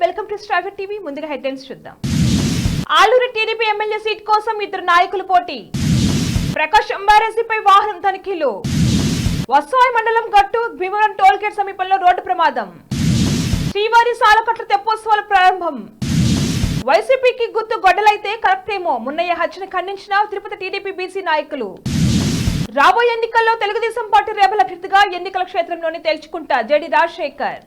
Welcome to star TV. ముందుగా headlines చూద్దాం. Aluru TDP MLA seat కోసం ఇద్దరు నాయకులు పోటీ. ప్రకాశం బ్యారేజీపై వాహనం తనిఖీలు. వసవాయి మండలం గట్టు భీమవరం టోల్ గేట్ సమీపంలో రోడ్డు ప్రమాదం. శ్రీవారి సాలకట్ల తెప్పోత్సవాల ప్రారంభం. వైసీపీకి గుర్తు గొడ్డలైతే కరెక్టేమో మున్నయ్య హత్యను ఖండించిన తిరుపతి టీడీపీ బీసీ నాయకులు. రాబోయే ఎన్నికల్లో తెలుగుదేశం పార్టీ రేబల్ అభ్యర్థిగా ఎన్నికల క్షేత్రంలోని తేల్చుకుంటా జేడీ రాజశేఖర్.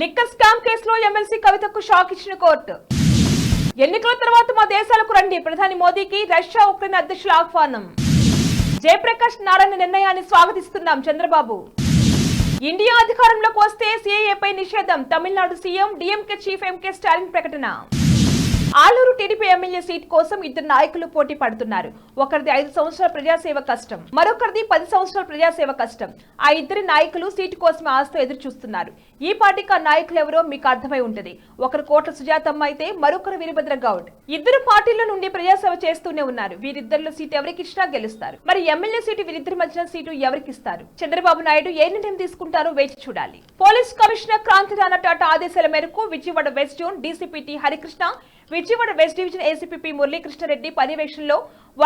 లిక్కర్ స్కామ్ కేసులో ఎమ్మెల్సీ కవితకు షాక్ ఇచ్చిన కోర్టు. ఎన్నికల తర్వాత మా దేశాలకు రండి, ప్రధాని మోదీకి రష్యా ఉక్రెయిన్ అధ్యక్షుల ఆహ్వానం. జయప్రకాష్ నారాయణ నిర్ణయాన్ని స్వాగతిస్తున్నాం చంద్రబాబు. ఇండియా అధికారంలోకి వస్తే సిఏఏపై నిషేధం. Tamil Nadu CM DMK chief MK Stalin ప్రకటన. ఆలూరు టీడీపీ ఎమ్మెల్యే సీట్ కోసం ఇద్దరు నాయకులు పోటీ పడుతున్నారు. ఒకరిది 5 సంవత్సరాల ప్రజాసేవ కష్టం, మరొకరిది 10 సంవత్సరాల ప్రజాసేవ కష్టం. ఆ ఇద్దరి నాయకులు సీటు కోసం ఆశతో ఎదురు చూస్తున్నారు. ఈ పార్టీకి ఆ నాయకులు ఎవరో మీకు అర్థమై ఉంటది. ఒకరు కోట్ల సుజాతమ్మ అయితే మరొకరు వీరభద్ర గౌడ్. ఇద్దరు పార్టీల నుండి ప్రజాసేవ చేస్తూనే ఉన్నారు. వీరిద్దరిలో సీటు ఎవరికి ఇచ్చినా గెలుస్తారు. మరి ఎమ్మెల్యే సీటు వీరిద్దరి మధ్యన సీటు ఎవరికి ఇస్తారు? చంద్రబాబు నాయుడు ఏ నిర్ణయం తీసుకుంటారో వేచి చూడాలి. పోలీస్ కమిషనర్ క్రాంతి రాణా టాటా ఆదేశాల మేరకు Vijayawada west zone DCP Harikrishna, Vijayawada west division ACP Muralikrishna Reddy పర్యవేక్షణలో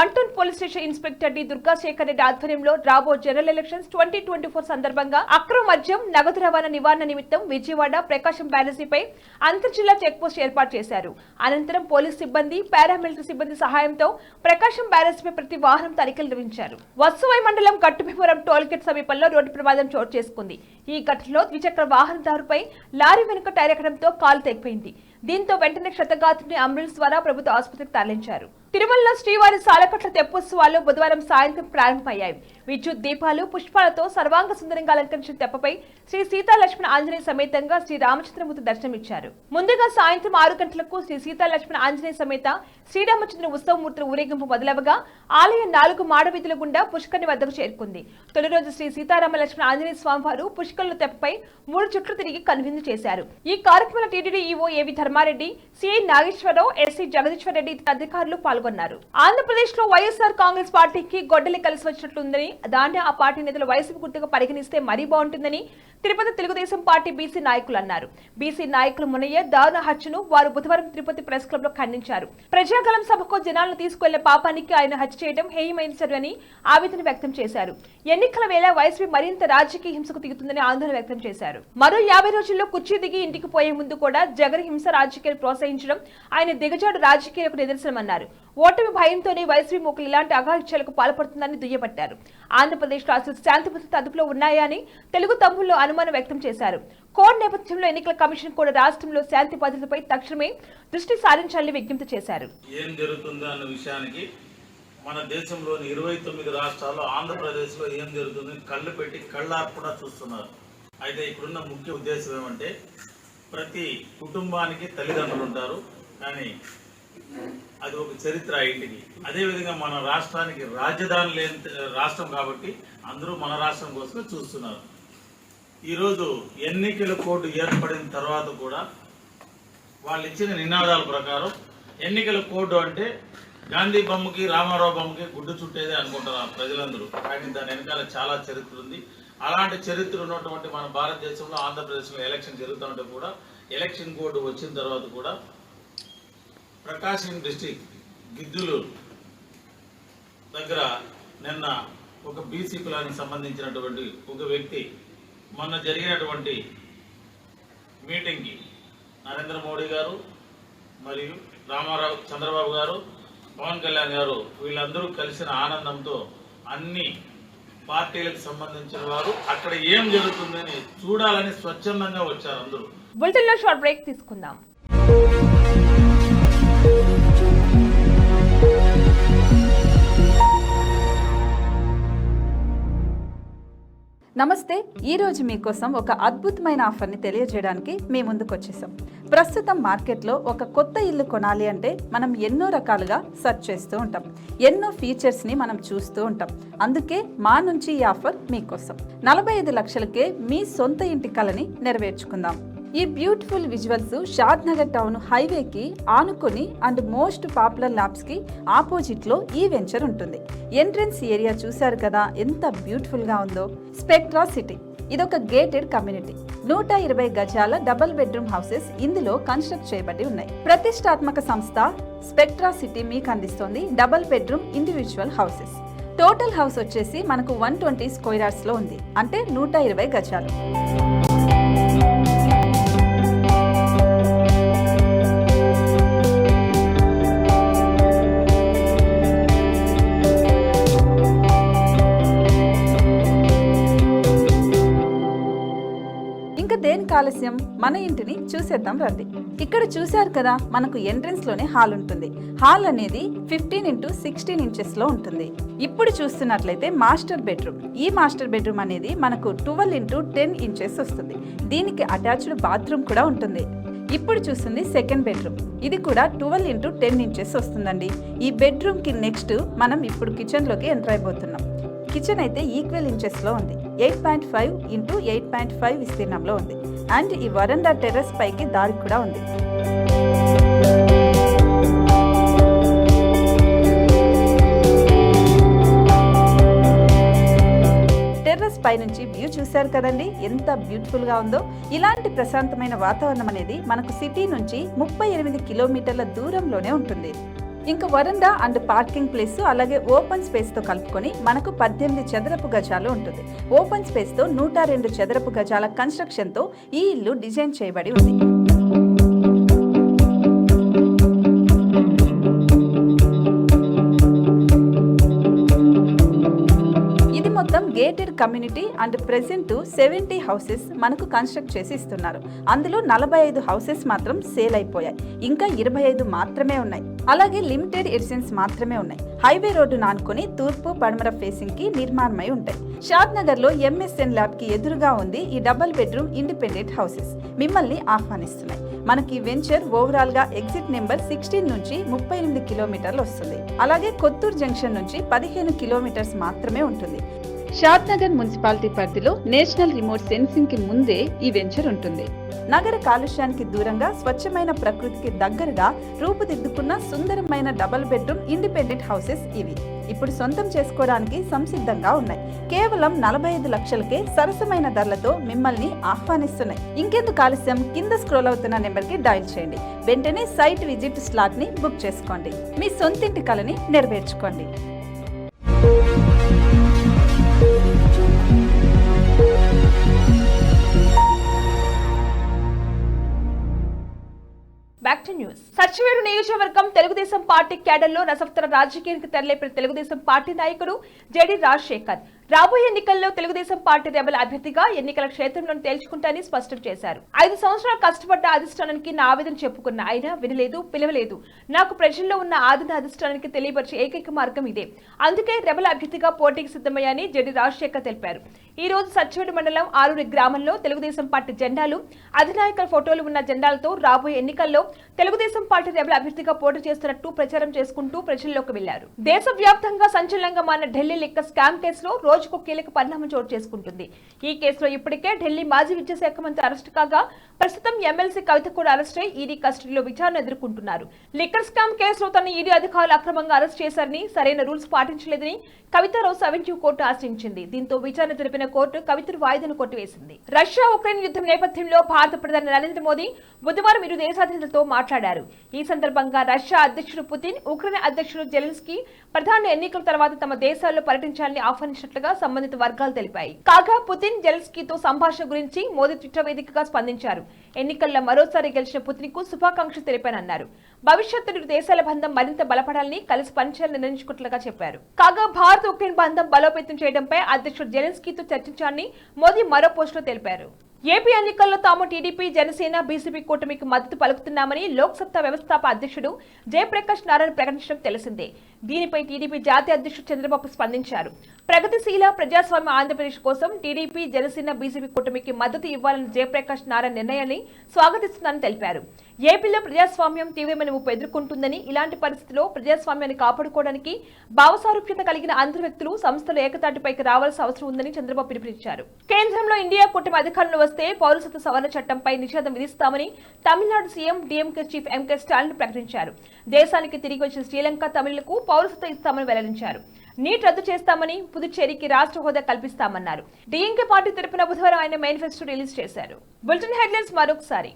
1 town police station inspector D Durgashekar Reddy ఆధ్వర్యంలో రాబో జనరల్ ఎలక్షన్స్ 2024 సందర్భంగా అక్రమ మద్యం నగదు రవాణా నివారణ నిమిత్తం విజయవాడ ప్రకాశం బ్యారేజీపై అంతర్జిల్లా చెక్పోస్ట్ ఏర్పాటు చేశారు. అనంతరం పోలీస్ సిబ్బంది, పారామిలిటరీ సిబ్బంది సహాయంతో ప్రకాశం బ్యారేజీపై ప్రతి వాహనం తనిఖీలు నిర్వహించారు. వత్సవాయి మండలం గట్టుభీమవరం టోల్ గేట్ సమీపంలో రోడ్డు ప్రమాదం చోటు చేసుకుంది. ఈ ఘటనలో ద్విచక్ర వాహనదారుపై లారీ వెనుక టైర్ ఎక్కడంతో కాలు తెగిపోయింది. దీంతో వెంటనే క్షతగాత్రుని అంబులెన్స్ ద్వారా ప్రభుత్వ ఆసుపత్రికి తరలించారు. తిరుమలలో శ్రీవారి సాలకట్ల తెప్పోత్సవాలు బుధవారం సాయంత్రం ప్రారంభమయ్యాయి. విద్యుత్ దీపాలు, పుష్పాలతో సర్వాంగ సుందరంగా అలంకరించిన తెప్పపై శ్రీ సీతాలక్ష్మణ ఆంజనేయ సమేతంగా శ్రీ రామచంద్రమూర్తి దర్శనమిచ్చారు. ముందుగా సాయంత్రం 6 గంటలకు శ్రీ సీతాలక్ష్మణ ఆంజనేయ సమేత శ్రీరామచంద్ర ఉత్సవమూర్తుల ఊరేగింపు మొదలవగా ఆలయం 4 మాడవీధుల గుండా పుష్కరిణి వద్దకు చేరుకుంది. తొలి రోజు శ్రీ సీతారామ లక్ష్మణ ఆంజనేయ స్వామివారు పుష్కరుల తెప్పపై 3 చుట్లు తిరిగి కనువిందు చేశారు. ఈ కార్యక్రమంలో TTD EO AV Dharma Reddy, CI Nageswara Rao, SC Jagadeeswar Reddy అధికారులు పాల్గొన్నారు. ఆంధ్రప్రదేశ్ లో వైఎస్ఆర్ కాంగ్రెస్ పార్టీకి గొడ్డలి కలిసి వచ్చినట్లుందని, దాన్ని ఆ పార్టీ నేతలు వైసీపీ గుర్తుగా పరిగణిస్తే మరీ బాగుంటుందని తిరుపతి తెలుగుదేశం పార్టీ బీసీ నాయకులు అన్నారు. బీసీ నాయకులు మునయ్య దారుణ హత్యను వారు బుధవారం తిరుపతి ప్రెస్ క్లబ్ లో ఖండించారు. ప్రజాగలం సభకు జనాలను తీసుకెళ్లే పాపానికి ఆయన హత్య చేయడం హేయమైన చర్యని ఆవేదన వ్యక్తం చేశారు. ఎన్నికల వేళ వైసీపీ మరింత రాజకీయ హింసకు దిగుతుందని ఆందోళన వ్యక్తం చేశారు. మరో 50 రోజుల్లో కుర్చీ దిగి ఇంటికి పోయే ముందు కూడా జగన్ హింస రాజకీయాలు ప్రోత్సహించడం ఆయన దిగజాడు రాజకీయాలకు నిదర్శనమన్నారు. ఓటమి భయంతోనే వైసీపీ ముఖ్యులు ఇలాంటి అఘాయిత్యాలకు పాల్పడుతుందని దుయ్యబట్టారు. ఆంధ్రప్రదేశ్ లో అసలు శాంతి భద్రత అదుపులో ఉన్నాయా అని తెలుగు తమ్ముళ్లు అనుమానం వ్యక్తం చేశారు. కోడ్ నేపథ్యంలో ఎన్నికల కమిషన్ కూడా రాష్ట్రంలో శాంతి భద్రతపై తక్షణమే దృష్టి సారించాలని విజ్ఞప్తి చేశారు. ఏం జరుగుతుందో అన్న విషయానికి మన దేశంలోని 29 రాష్ట్రాల్లో ఆంధ్రప్రదేశ్ లో ఏం జరుగుతుంది కళ్ళు పెట్టి కళ్ళార్పకుండా చూస్తున్నారు. అయితే ఇప్పుడున్న ముఖ్య ఉద్దేశం ఏమంటే ప్రతి కుటుంబానికి తల్లిదండ్రులు ఉంటారు, కానీ అది ఒక చరిత్ర ఇంటికి. అదేవిధంగా మన రాష్ట్రానికి రాజధాని లేని రాష్ట్రం కాబట్టి అందరూ మన రాష్ట్రం కోసమే చూస్తున్నారు. ఈరోజు ఎన్నికల కోడ్ ఏర్పడిన తర్వాత కూడా వాళ్ళు ఇచ్చిన నినాదాల ప్రకారం ఎన్నికల కోడ్ అంటే గాంధీ బొమ్మకి, రామారావు బొమ్మకి గుడ్డు చుట్టేదే అనుకుంటున్నారు ప్రజలందరూ. కానీ దాని వెనకాల చాలా చరిత్ర ఉంది. అలాంటి చరిత్ర ఉన్నటువంటి మన భారతదేశంలో ఆంధ్రప్రదేశ్లో ఎలక్షన్ జరుగుతుంటే కూడా ఎలక్షన్ కోడ్ వచ్చిన తర్వాత కూడా ప్రకాశం డిస్టిక్ గిద్దలూరు దగ్గర నిన్న ఒక బీసీ కులానికి సంబంధించినటువంటి ఒక వ్యక్తి మొన్న జరిగినటువంటి మీటింగ్కి నరేంద్ర మోడీ గారు మరియు రామారావు, చంద్రబాబు గారు, పవన్ కళ్యాణ్ గారు వీళ్ళందరూ కలిసిన ఆనందంతో అన్ని పార్టీలకు సంబంధించిన వారు అక్కడ ఏం జరుగుతుందని చూడాలని స్వచ్ఛందంగా వచ్చారు అందరూ. బులెటిన్లో షార్ట్ బ్రేక్ తీసుకుందాం. నమస్తే. ఈరోజు మీకోసం ఒక అద్భుతమైన ఆఫర్ని తెలియజేయడానికి మీ ముందుకు వచ్చేసాం. ప్రస్తుతం మార్కెట్లో ఒక కొత్త ఇల్లు కొనాలి అంటే మనం ఎన్నో రకాలుగా సెర్చ్ చేస్తూ ఉంటాం, ఎన్నో ఫీచర్స్ని మనం చూస్తూ ఉంటాం. అందుకే మా నుంచి ఈ ఆఫర్ మీకోసం. 45 లక్షలకే మీ సొంత ఇంటి కలని నెరవేర్చుకుందాం. ఈ బ్యూటిఫుల్ విజువల్స్ షాద్ నగర్ టౌన్ హైవేకి ఆనుకొని అండ్ మోస్ట్ పాపులర్ ల్యాబ్స్కి ఆపోజిట్లో ఈ వెంచర్ ఉంటుంది. ఎంట్రన్స్ ఏరియా చూశారు కదా ఎంత బ్యూటిఫుల్గా ఉందో. స్పెక్ట్రా సిటీ ఇదొక గేటెడ్ కమ్యూనిటీ. 120 గజాల డబుల్ బెడ్రూమ్ హౌసెస్ ఇందులో కన్స్ట్రక్ట్ చేయబడి ఉన్నాయి. ప్రతిష్టాత్మక సంస్థ స్పెక్ట్రా సిటీ మీకు అందిస్తోంది double bedroom individual houses. Total house వచ్చేసి మనకు 120 స్క్వేర్ యార్డ్స్ లో ఉంది, అంటే 120 గజాలు. దేనికి ఆలస్యం, మన ఇంటిని చూసేద్దాం రండి. ఇక్కడ చూశారు కదా, మనకు ఎంట్రన్స్ లోనే హాల్ ఉంటుంది. హాల్ అనేది 15x16 ఇంచెస్ లో ఉంటుంది. ఇప్పుడు చూస్తున్నట్లయితే మాస్టర్ బెడ్రూమ్. ఈ మాస్టర్ బెడ్రూమ్ అనేది మనకు 12x10 ఇంచెస్ వస్తుంది. దీనికి అటాచ్డ్ బాత్రూమ్ కూడా ఉంటుంది. ఇప్పుడు చూస్తుంది సెకండ్ బెడ్రూమ్. ఇది కూడా 12x10 ఇంచెస్ వస్తుందండి. ఈ బెడ్రూమ్ కి నెక్స్ట్ మనం ఇప్పుడు కిచెన్ లోకి ఎంటర్ అయిపోతున్నాం. కిచెన్ అయితే ఈక్వల్ ఇంచెస్ లో ఉంది. 8.5 x 8.5 విస్తీర్ణంలో ఉంది. అండ్ ఈ వరండా టెర్రస్ పైకి దారి కూడా ఉంది. టెర్రస్ పై నుంచి వ్యూ చూశారు కదండి, ఎంత బ్యూటిఫుల్ గా ఉందో. ఇలాంటి ప్రశాంతమైన వాతావరణం అనేది మనకు సిటీ నుంచి 38 కిలోమీటర్ల దూరంలోనే ఉంటుంది. ఇంకా వరండా అండ్ పార్కింగ్ ప్లేస్ అలాగే ఓపెన్ స్పేస్ తో కలుపుకొని మనకు 18 చదరపు గజాలు ఉంటుంది. ఓపెన్ స్పేస్ తో 102 చదరపు గజాల కన్స్ట్రక్షన్ తో ఈ ఇల్లు డిజైన్ చేయబడి ఉంది. మొత్తం gated community and present 70 houses మనకు కన్స్ట్రక్ట్ చేసి ఇస్తున్నారు. అందులో 45 హౌసెస్ మాత్రం సేల్ అయిపోయాయి. ఇంకా 25 మాత్రమే ఉన్నాయి. అలాగే లిమిటెడ్ ఎడిషన్స్ మాత్రమే ఉన్నాయి. హైవే రోడ్డు నానుకొని తూర్పు పడమర ఫేసింగ్ కి నిర్మాణమై ఉంటాయి. షాద్ నగర్ లో MSN ల్యాబ్ కి ఎదురుగా ఉంది ఈ డబుల్ బెడ్రూమ్ ఇండిపెండెంట్ హౌసెస్. మిమ్మల్ని ఆహ్వానిస్తున్నాయి. మనకి వెంచర్ ఓవరాల్ గా ఎగ్జిట్ నెంబర్ 16 నుంచి 38 కిలోమీటర్లు వస్తుంది. అలాగే కొత్తూరు జంక్షన్ నుంచి 15 కిలోమీటర్స్ మాత్రమే ఉంటుంది. షాద్ నగర్ మున్సిపాలిటీ పరిధిలో నేషనల్ రిమోట్ సెన్సింగ్ కి ముందే ఈ వెంచర్ ఉంటుంది. నగర కాలుష్యానికి దూరంగా స్వచ్ఛమైన ప్రకృతికి దగ్గరగా రూపుదిద్దుకున్న సుందరమైన డబుల్ బెడ్రూమ్ ఇండిపెండెంట్ హౌసెస్ ఇవి. ఇప్పుడు సొంతం చేసుకోవడానికి సంసిద్ధంగా ఉన్నాయి. కేవలం 45 లక్షలకే సరసమైన ధరలతో మిమ్మల్ని ఆహ్వానిస్తున్నాయి. ఇంకెందుకు ఆలస్యం, కింద స్క్రోల్ అవుతున్న నెంబర్ కి డయల్ చేయండి. వెంటనే సైట్ విజిట్ స్లాట్ ని బుక్ చేసుకోండి. మీ సొంతింటి కలని నెరవేర్చుకోండి. Back to news. సచివేడు నియోజకవర్గం తెలుగుదేశం పార్టీ క్యాడర్లో రసవత్తర రాజకీయానికి తెరలేపిన తెలుగుదేశం పార్టీ నాయకుడు జెడి రాజశేఖర్ రాబోయే ఎన్నికల్లో తెలుగుదేశం పార్టీ రెబల్ అభ్యర్థిగా ఎన్నికల క్షేత్రంలో తేల్చుకుంటానని స్పష్టం చేశారు. 5 సంవత్సరాలు కష్టపడ్డ అధిష్టానానికి నా ఆవేదన చెప్పుకున్న ఆయన వినలేదు, పిలవలేదు. నాకు ప్రజల్లో ఉన్న ఆదరణ అధిష్టానానికి తెలియపరిచే ఏకైక మార్గం ఇదే. అందుకే రెబల్ అభ్యర్థిగా పోటీకి సిద్ధమయ్యాని జెడి రాజశేఖర్ తెలిపారు. ఈ రోజు సచివేడు మండలం ఆలూరి గ్రామంలో తెలుగుదేశం పార్టీ జెండాలు, అధినాయకుల ఫోటోలు ఉన్న జెండాలతో రాబోయే ఎన్నికల్లో తెలుగుదేశం పార్టీ రెబల్ అభ్యర్థిగా పోటీ చేస్తున్నట్టు ప్రచారం చేసుకుంటూ ప్రజల్లోకి వెళ్లారు. దేశవ్యాప్తంగా సంచలనంగా మారిన ఢిల్లీ లిక్కర్ స్కామ్ కేసులో రోజుకు కీలక పరిణామం చోటు చేసుకుంటుంది. ఈ కేసులో ఇప్పటికే ఢిల్లీ మాజీ విద్యాశాఖ మంత్రి అరెస్ట్ కాగా ప్రస్తుతం ఎమ్మెల్సీ కవిత కూడా అరెస్ట్ అయి ఈడీ కస్టడీలో విచారణ ఎదుర్కొంటున్నారు. లిక్కర్ స్కామ్ కేసులో తన ఈడీ అధికారులు అక్రమంగా అరెస్ట్ చేశారని, సరైన రూల్స్ పాటించలేదని కవితారావు అవెన్యూ కోర్టు ఆశ్రయించింది. దీంతో విచారణ జరిపిన కోర్టు కవితను వాయిదాను కొట్టివేసింది. రష్యా ఉక్రెయిన్ యుద్ధం నేపథ్యంలో భారత ప్రధాని నరేంద్ర మోదీ బుధవారం ఇరు దేశాధినేతలతో మాట్లాడారు. ఈ సందర్భంగా రష్యా అధ్యక్షుడు పుతిన్, ఉక్రెయిన్ అధ్యక్షుడు జెలెన్స్కీ ప్రధాని ఎన్నికల తర్వాత తమ దేశాల్లో పర్యటించాలని ఆహ్వానించినట్లుగా సంబంధిత వర్గాలు తెలిపాయి. కాగా పుతిన్ జెలెన్స్కీతో సంభాషణ గురించి మోదీ ట్విట్టర్ వేదికగా స్పందించారు. ఎన్నికల్లో మరోసారి గెలిచిన పుతిన్ కు శుభాకాంక్షలు తెలిపానన్నారు. భవిష్యత్తు ఇరు దేశాల బంధం మరింత బలపడాలని, కలిసి పనిచేయాలని నిర్ణయించుకున్నట్లుగా చెప్పారు. కాగా భారత్ ఉక్రెయిన్ బంధం బలోపేతం చేయడంపై అధ్యక్షుడు జెలెన్స్కీతో చర్చించాలని మోదీ మరో పోస్టులో తెలిపారు. ఏపీ ఎన్నికల్లో తాము టీడీపీ, జనసేన, బీజేపీ కూటమికి మద్దతు పలుకుతున్నామని లోక్సత్తా వ్యవస్థాపక అధ్యక్షుడు జయప్రకాష్ నారాయణ ప్రకటించడం తెలిసిందే. దీనిపై టీడీపీ జాతీయ అధ్యక్షుడు చంద్రబాబు స్పందించారు. ప్రగతిశీల ప్రజాస్వామ్య ఆంధ్రప్రదేశ్ కోసం టీడీపీ, జనసేన, బీజేపీ కూటమికి మద్దతు ఇవ్వాలని జయప్రకాష్ నారాయణ నిర్ణయాన్ని స్వాగతిస్తున్నారని తెలిపారు. ఏపీలో ప్రజాస్వామ్యం తీవ్రమైన ముప్పు ఎదుర్కొంటుందని, ఇలాంటి పరిస్థితిలో ప్రజాస్వామ్యాన్ని కాపాడుకోవడానికి భావసారూప్యత కలిగిన అందరు వ్యక్తులు, సంస్థలు ఏకతాటిపైకి రావాల్సిన అవసరం ఉందని చంద్రబాబు పిలుపునిచ్చారు. కేంద్రంలో ఇండియా కూటమి అధికారంలో వస్తే పౌరసత్వ సవరణ చట్టంపై నిషేధం విధిస్తామని Tamil Nadu CM DMK chief MK Stalin ప్రకటించారు. దేశానికి తిరిగి వచ్చిన శ్రీలంక తమిళులకు పౌరసత్వం ఇస్తామని వెల్లడించారు. నీట్ రద్దు చేస్తామని, పుదుచ్చేరికి రాష్ట్ర హోదా కల్పిస్తామన్నారు. డీఎంకే పార్టీ తరపున బుధవారం ఆయన మేనిఫెస్టో రిలీజ్ చేశారు. బులెటిన్ హెడ్లైన్స్ మరొకసారి.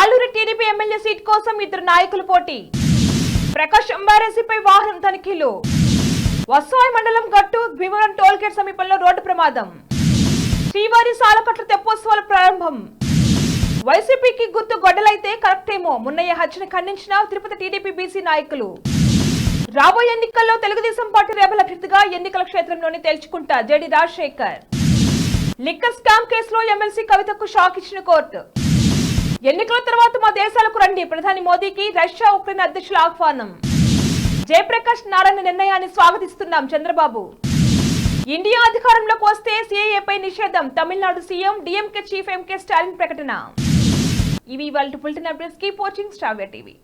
ఆలూరు టీడీపీ ఎమ్మెల్యే సీట్ కోసం ఇద్దరు నాయకులు పోటీ. ప్రకాశం బ్యారేజీపై వాహనం తనిఖీలు. వస్వాయి మండలం గట్టు భీమవరం టోల్ గేట్ సమీపంలో రోడ్డు ప్రమాదం. శ్రీవారి సాలకట్ల తెప్పోత్సవాల ప్రారంభం. వైసీపీకి గుర్తు గొడ్డలైతే కరెక్టేమో మున్నయ్య హత్యను ఖండించిన తిరుపతి టీడీపీ బీసీ నాయకులు. రాబోయే ఎన్నికల్లో తెలుగుదేశం పార్టీ రెబల్ అభ్యర్థిగా ఎన్నికల క్షేత్రంలోనే తేల్చుకుంటా జేడీ రాజశేఖర్. లిక్కర్ స్కామ్ కేసులో ఎమ్మెల్సీ కవితకు షాక్ ఇచ్చిన కోర్టు. ఎన్నికల తర్వాత మా దేశాలకు రండి, ప్రధాని మోదీకి రష్యా ఉక్రెయిన్ అధ్యక్షుల ఆహ్వానం. జయప్రకాష్ నారాయణ నిర్ణయాన్ని స్వాగతిస్తున్నాం చంద్రబాబు. ఇండియా అధికారంలోకి వస్తే సిఏఏపై నిషేధం, Tamil Nadu CM DMK chief MK Stalin ప్రకటన. ఇవి ఇవాళ bulletin updates. Keep watching Star TV.